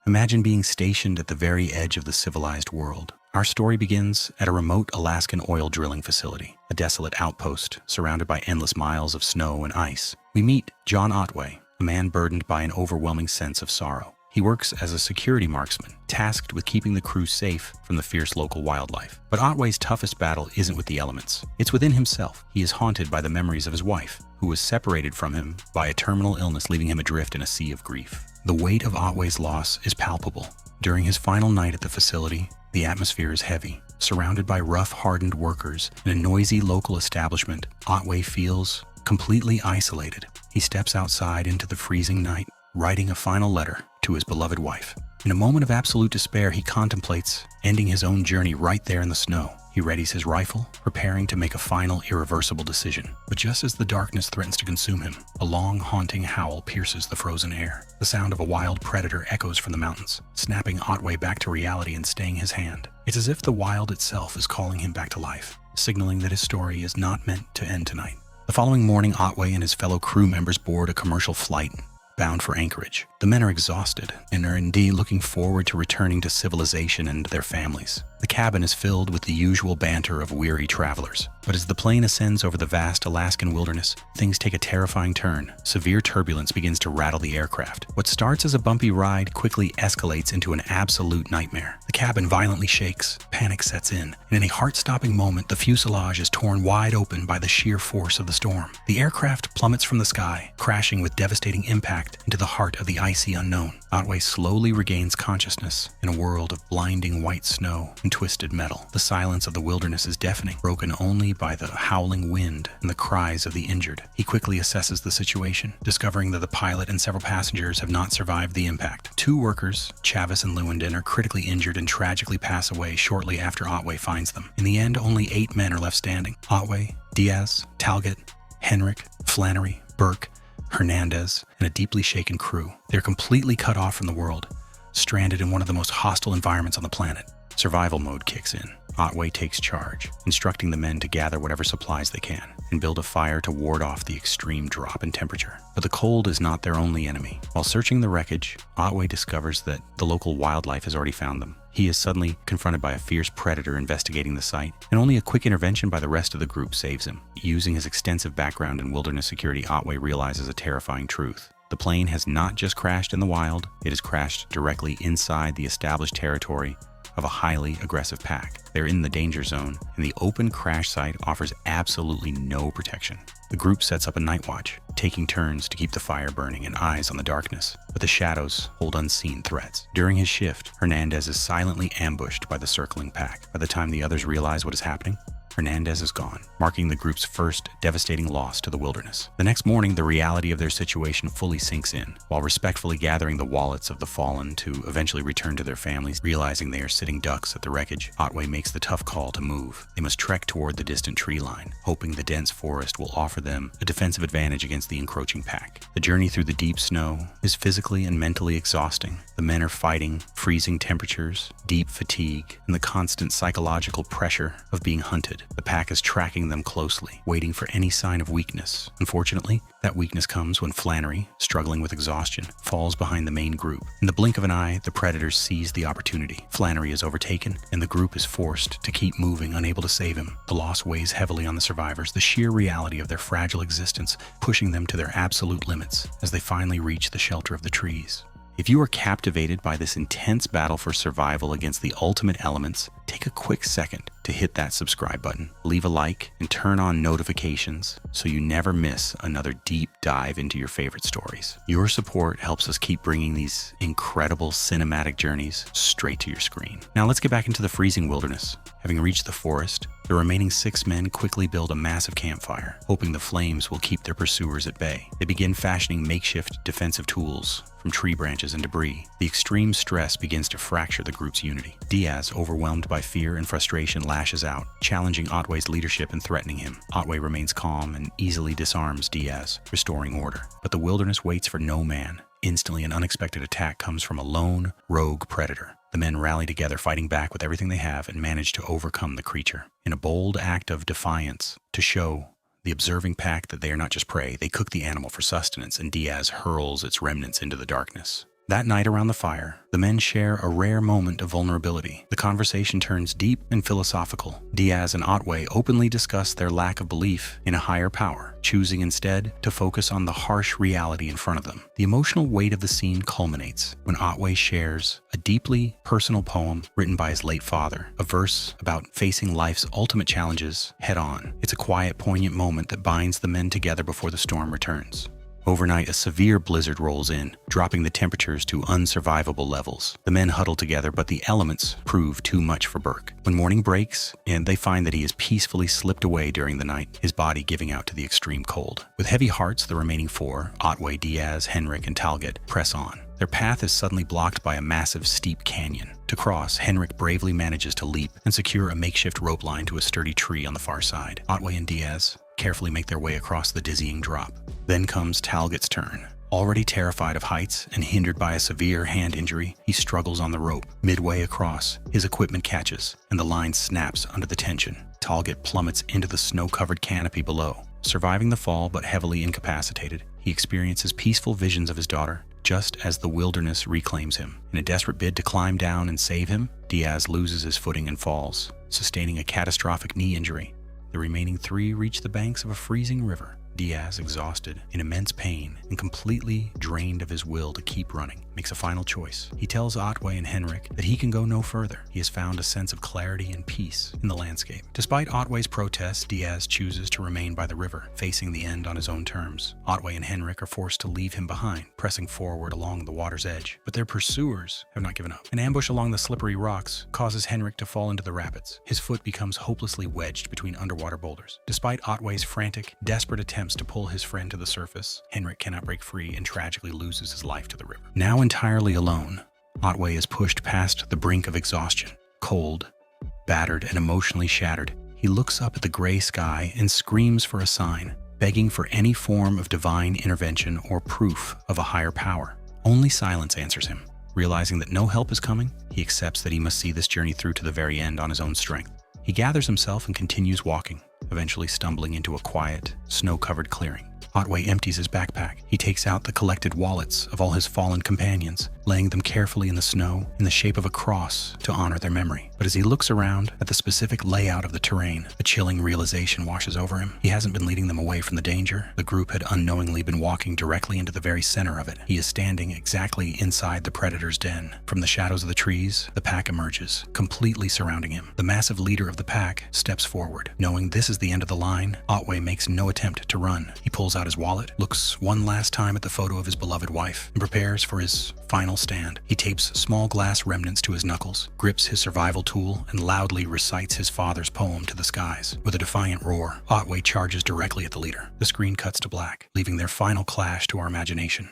Imagine being stationed at the very edge of the civilized world. Our story begins at a remote Alaskan oil drilling facility, a desolate outpost surrounded by endless miles of snow and ice. We meet John Otway, a man burdened by an overwhelming sense of sorrow. He works as a security marksman, tasked with keeping the crew safe from the fierce local wildlife. But Otway's toughest battle isn't with the elements. It's within himself. He is haunted by the memories of his wife, who was separated from him by a terminal illness, leaving him adrift in a sea of grief. The weight of Otway's loss is palpable. During his final night at the facility, the atmosphere is heavy. Surrounded by rough, hardened workers in a noisy local establishment, Otway feels completely isolated. He steps outside into the freezing night, writing a final letter to his beloved wife. In a moment of absolute despair, he contemplates ending his own journey right there in the snow. He readies his rifle, preparing to make a final, irreversible decision. But just as the darkness threatens to consume him, a long, haunting howl pierces the frozen air. The sound of a wild predator echoes from the mountains, snapping Otway back to reality and staying his hand. It's as if the wild itself is calling him back to life, signaling that his story is not meant to end tonight. The following morning, Otway and his fellow crew members board a commercial flight bound for Anchorage. The men are exhausted and are indeed looking forward to returning to civilization and their families. The cabin is filled with the usual banter of weary travelers. But as the plane ascends over the vast Alaskan wilderness, things take a terrifying turn. Severe turbulence begins to rattle the aircraft. What starts as a bumpy ride quickly escalates into an absolute nightmare. The cabin violently shakes, panic sets in, and in a heart-stopping moment, the fuselage is torn wide open by the sheer force of the storm. The aircraft plummets from the sky, crashing with devastating impact into the heart of the icy unknown. Otway slowly regains consciousness in a world of blinding white snow and twisted metal. The silence of the wilderness is deafening, broken only by the howling wind and the cries of the injured. He quickly assesses the situation, discovering that the pilot and several passengers have not survived the impact. 2 workers, Chavis and Lewandin, are critically injured and tragically pass away shortly after Otway finds them. In the end, only 8 men are left standing. Otway, Diaz, Talgett, Henrik, Flannery, Burke, Hernandez, and a deeply shaken crew. They're completely cut off from the world, stranded in one of the most hostile environments on the planet. Survival mode kicks in. Otway takes charge, instructing the men to gather whatever supplies they can and build a fire to ward off the extreme drop in temperature. But the cold is not their only enemy. While searching the wreckage, Otway discovers that the local wildlife has already found them. He is suddenly confronted by a fierce predator investigating the site, and only a quick intervention by the rest of the group saves him. Using his extensive background in wilderness security, Otway realizes a terrifying truth. The plane has not just crashed in the wild, it has crashed directly inside the established territory of a highly aggressive pack. They're in the danger zone, and the open crash site offers absolutely no protection. The group sets up a night watch, taking turns to keep the fire burning and eyes on the darkness, but the shadows hold unseen threats. During his shift, Hernandez is silently ambushed by the circling pack. By the time the others realize what is happening, Hernandez is gone, marking the group's first devastating loss to the wilderness. The next morning, the reality of their situation fully sinks in. While respectfully gathering the wallets of the fallen to eventually return to their families, realizing they are sitting ducks at the wreckage, Otway makes the tough call to move. They must trek toward the distant tree line, hoping the dense forest will offer them a defensive advantage against the encroaching pack. The journey through the deep snow is physically and mentally exhausting. The men are fighting freezing temperatures, deep fatigue, and the constant psychological pressure of being hunted. The pack is tracking them closely, waiting for any sign of weakness. Unfortunately, that weakness comes when Flannery, struggling with exhaustion, falls behind the main group. In the blink of an eye, the predators seize the opportunity. Flannery is overtaken, and the group is forced to keep moving, unable to save him. The loss weighs heavily on the survivors, the sheer reality of their fragile existence pushing them to their absolute limits as they finally reach the shelter of the trees. If you are captivated by this intense battle for survival against the ultimate elements, take a quick second to hit that subscribe button, leave a like, and turn on notifications so you never miss another deep dive into your favorite stories. Your support helps us keep bringing these incredible cinematic journeys straight to your screen. Now let's get back into the freezing wilderness. Having reached the forest, the remaining 6 men quickly build a massive campfire, hoping the flames will keep their pursuers at bay. They begin fashioning makeshift defensive tools from tree branches and debris. The extreme stress begins to fracture the group's unity. Diaz, overwhelmed by fear and frustration, lashes out, challenging Otway's leadership and threatening him. Otway remains calm and easily disarms Diaz, restoring order. But the wilderness waits for no man. Instantly, an unexpected attack comes from a lone, rogue predator. The men rally together, fighting back with everything they have, and manage to overcome the creature. In a bold act of defiance, to show the observing pack that they are not just prey, they cook the animal for sustenance, and Diaz hurls its remnants into the darkness. That night around the fire, the men share a rare moment of vulnerability. The conversation turns deep and philosophical. Diaz and Otway openly discuss their lack of belief in a higher power, choosing instead to focus on the harsh reality in front of them. The emotional weight of the scene culminates when Otway shares a deeply personal poem written by his late father, a verse about facing life's ultimate challenges head-on. It's a quiet, poignant moment that binds the men together before the storm returns. Overnight, a severe blizzard rolls in, dropping the temperatures to unsurvivable levels. The men huddle together, but the elements prove too much for Burke. When morning breaks, and they find that he has peacefully slipped away during the night, his body giving out to the extreme cold. With heavy hearts, the remaining four, Otway, Diaz, Henrik, and Talget, press on. Their path is suddenly blocked by a massive, steep canyon. To cross, Henrik bravely manages to leap and secure a makeshift rope line to a sturdy tree on the far side. Otway and Diaz carefully make their way across the dizzying drop. Then comes Talget's turn. Already terrified of heights and hindered by a severe hand injury, he struggles on the rope. Midway across, his equipment catches, and the line snaps under the tension. Talget plummets into the snow-covered canopy below. Surviving the fall but heavily incapacitated, he experiences peaceful visions of his daughter, just as the wilderness reclaims him. In a desperate bid to climb down and save him, Diaz loses his footing and falls, sustaining a catastrophic knee injury. The remaining three reach the banks of a freezing river. Diaz, exhausted, in immense pain, and completely drained of his will to keep running, makes a final choice. He tells Otway and Henrik that he can go no further. He has found a sense of clarity and peace in the landscape. Despite Otway's protests, Diaz chooses to remain by the river, facing the end on his own terms. Otway and Henrik are forced to leave him behind, pressing forward along the water's edge. But their pursuers have not given up. An ambush along the slippery rocks causes Henrik to fall into the rapids. His foot becomes hopelessly wedged between underwater boulders. Despite Otway's frantic, desperate attempts to pull his friend to the surface, Henrik cannot break free and tragically loses his life to the river. Now entirely alone, Otway is pushed past the brink of exhaustion. Cold, battered, and emotionally shattered, he looks up at the gray sky and screams for a sign, begging for any form of divine intervention or proof of a higher power. Only silence answers him. Realizing that no help is coming, he accepts that he must see this journey through to the very end on his own strength. He gathers himself and continues walking, eventually stumbling into a quiet, snow-covered clearing. Otway empties his backpack. He takes out the collected wallets of all his fallen companions, laying them carefully in the snow in the shape of a cross to honor their memory. But as he looks around at the specific layout of the terrain, a chilling realization washes over him. He hasn't been leading them away from the danger. The group had unknowingly been walking directly into the very center of it. He is standing exactly inside the predator's den. From the shadows of the trees, the pack emerges, completely surrounding him. The massive leader of the pack steps forward. Knowing this is the end of the line, Otway makes no attempt to run. He pulls out his wallet, looks one last time at the photo of his beloved wife, and prepares for his final stand. He tapes small glass remnants to his knuckles, grips his survival tool, and loudly recites his father's poem to the skies. With a defiant roar, Otway charges directly at the leader. The screen cuts to black, leaving their final clash to our imagination.